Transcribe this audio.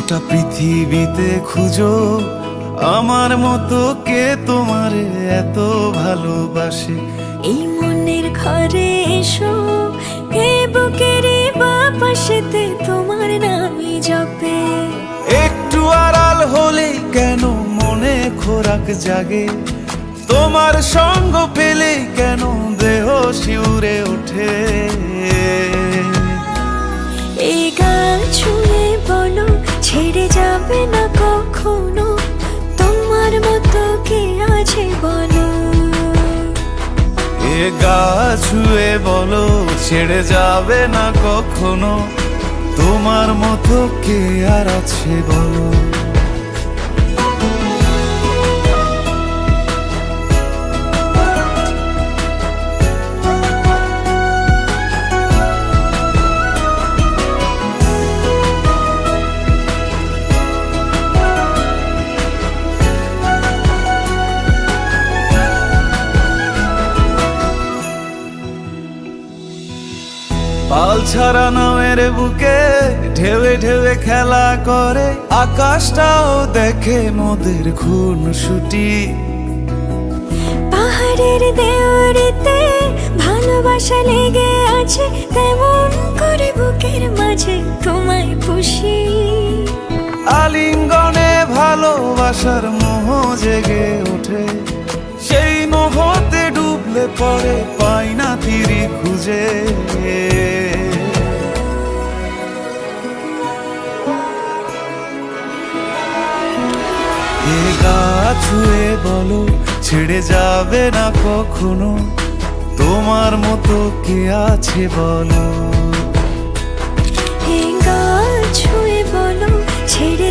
গোটা পৃথিবীতে খুঁজো আমার মতো কে তোমারে এত ভালোবাসে। এই মনের ঘরে এসো, এ বুকের বাপাশেতে তোমার নামই জপে। একটু আড়াল হলেই কেন মনে খোরাক জাগে, তোমার সঙ্গ পেলেই কেন দেহ শিউরে ওঠে। এই গান ছুঁয়ে বলো ছেড়ে যাবে না কখনো, তোমার মতো কে আছে বলো। এ গা ছুঁয়ে বলো ছেড়ে যাবে না কখনো, তোমার মতো কে আর আছে বলো। পাল ছাড়া নামের বুকে ঢেউে ঢেউে খেলা করে, আকাশটাও দেখে মোদের খুনসুটি। পাহাড়ের দেওয়ারিতে ভালোবাসা লেগে আছে, তেমন করে বুকের মাঝে তোমায় পুষি। আলিঙ্গনে ভালোবাসার মোহ জেগে ওঠে, সেই মোহতে ডুবলে পড়ে পাই না তীরি খুঁজে। এ গা ছুঁয়ে বলো ছেড়ে যাবে না কখনো, তোমার মতো কে আছে বলো। এই গা ছুঁয়ে বলো ছেড়ে